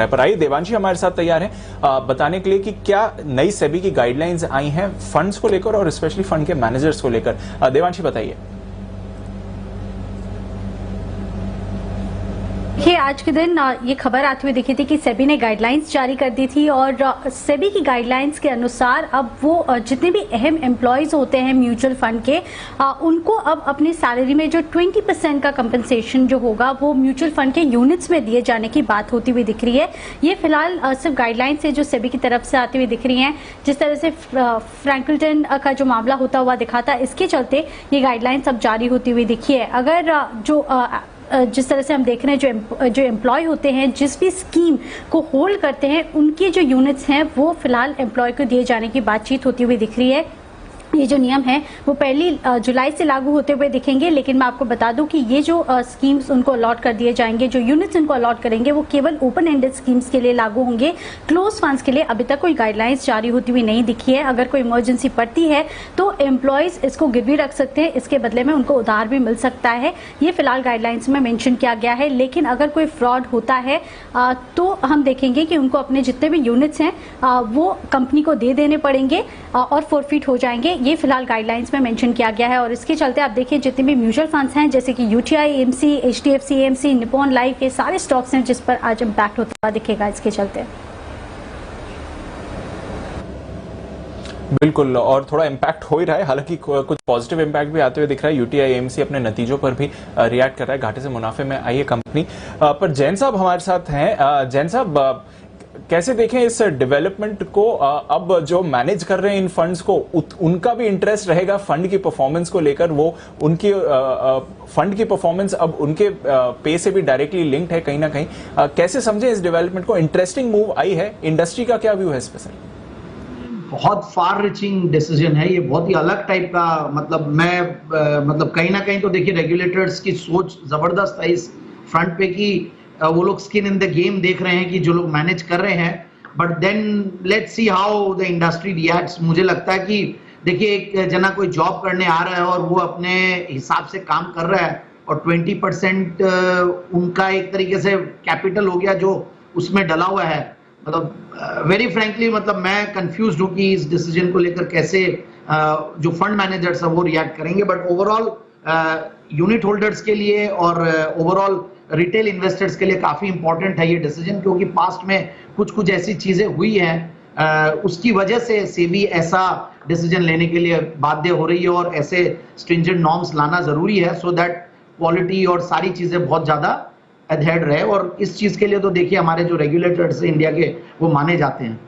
रहा है। पर आइए देवांशी हमारे साथ तैयार है बताने के लिए कि क्या नई सेबी की गाइडलाइंस आई हैं फंड्स को लेकर और स्पेशली फंड के मैनेजर्स को लेकर। देवांशी बताइए। ये आज के दिन ये खबर आती हुई दिखी थी कि सेबी ने गाइडलाइंस जारी कर दी थी और सेबी की गाइडलाइंस के अनुसार अब वो जितने भी अहम एम्प्लॉयज होते हैं म्यूचुअल फंड के उनको अब अपनी सैलरी में जो 20% का कंपनसेशन जो होगा वो म्यूचुअल फंड के यूनिट्स में दिए जाने की बात होती हुई दिख रही है। ये फिलहाल सिर्फ गाइडलाइंस है जो सेबी की तरफ से आती हुई दिख रही हैं। जिस तरह से फ्रैंकलिन का जो मामला होता हुआ दिखा था, इसके चलते ये गाइडलाइंस अब जारी होती हुई दिखी है। अगर जिस तरह से हम देख रहे हैं जो एम्प्लॉय होते हैं जिस भी स्कीम को होल्ड करते हैं उनके जो यूनिट्स हैं वो फिलहाल एम्प्लॉय को दिए जाने की बातचीत होती हुई दिख रही है। ये जो नियम है वो 1 जुलाई से लागू होते हुए दिखेंगे, लेकिन मैं आपको बता दूं कि ये जो स्कीम्स उनको अलॉट कर दिए जाएंगे, जो यूनिट्स उनको अलॉट करेंगे वो केवल ओपन एंडेड स्कीम्स के लिए लागू होंगे। क्लोज फंड्स के लिए अभी तक कोई गाइडलाइंस जारी होती हुई नहीं दिखी है। अगर कोई इमरजेंसी पड़ती है तो एम्प्लॉयज इसको गिरवी रख सकते हैं, इसके बदले में उनको उधार भी मिल सकता है। ये फिलहाल गाइडलाइंस में मेंशन किया गया है, लेकिन अगर कोई फ्रॉड होता है तो हम देखेंगे कि उनको अपने जितने भी यूनिट्स हैं वो कंपनी को दे देने पड़ेंगे और फोरफिट हो जाएंगे। ये फिलहाल गाइडलाइंस में मेंशन किया गया है और इसके चलते आप देखिए जितने भी म्यूचुअल फंड्स हैं जैसे कि UTI AMC, HDFC AMC, Nippon life, ये सारे स्टॉक्स हैं जिस पर आज इम्पैक्ट होता हुआ दिखेगा इसके चलते। बिल्कुल, और थोड़ा इम्पैक्ट हो ही रहा है, हालांकि कुछ पॉजिटिव इम्पैक्ट भी आते हुए दिख रहा है। यूटीआई एएमसी अपने नतीजों पर भी रिएक्ट कर रहा है, घाटे से मुनाफे में आई है कंपनी। पर जैन साहब हमारे साथ हैं। जैन साहब कैसे देखें इस डेवलपमेंट को? अब जो मैनेज कर रहे हैं इन फंड्स को उनका भी इंटरेस्ट रहेगा फंड की परफॉर्मेंस को लेकर, वो उनकी फंड की परफॉर्मेंस अब उनके पे से भी डायरेक्टली लिंक्ड है कहीं ना कहीं। कैसे समझे इस डेवलपमेंट को? इंटरेस्टिंग मूव आई है, इंडस्ट्री का क्या व्यू है इस पर सर? बहुत फार रीचिंग डिसीजन है ये, बहुत ही अलग टाइप का। मतलब कहीं ना कहीं तो देखिए रेगुलेटर्स की सोच जबरदस्त है इस फ्रंट पे कि वो लोग स्किन इन द गेम देख रहे हैं कि जो लोग मैनेज कर रहे हैं। But then let's see how the industry reacts. मुझे लगता है कि देखिए एक जना कोई जॉब करने आ रहा है और वो अपने हिसाब से काम कर रहा है और 20% उनका एक तरीके से कैपिटल हो गया जो उसमें डला हुआ है। मतलब वेरी फ्रैंकली मतलब मैं कंफ्यूज्ड हूँ कि इस डिसीजन को लेकर कैसे जो फंड मैनेजर्स है वो रिएक्ट करेंगे। बट ओवरऑल यूनिट होल्डर्स के लिए और ओवरऑल रिटेल इन्वेस्टर्स के लिए काफी इंपॉर्टेंट है ये डिसीजन, क्योंकि पास्ट में कुछ ऐसी चीजें हुई हैं उसकी वजह से सेबी ऐसा डिसीजन लेने के लिए बाध्य हो रही है और ऐसे स्ट्रिंजेंट नॉर्म्स लाना जरूरी है सो दैट क्वालिटी और सारी चीजें बहुत ज्यादा एडहेर्ड रहे। और इस चीज के लिए तो देखिए हमारे जो रेगुलेटर्स इंडिया के वो माने जाते हैं।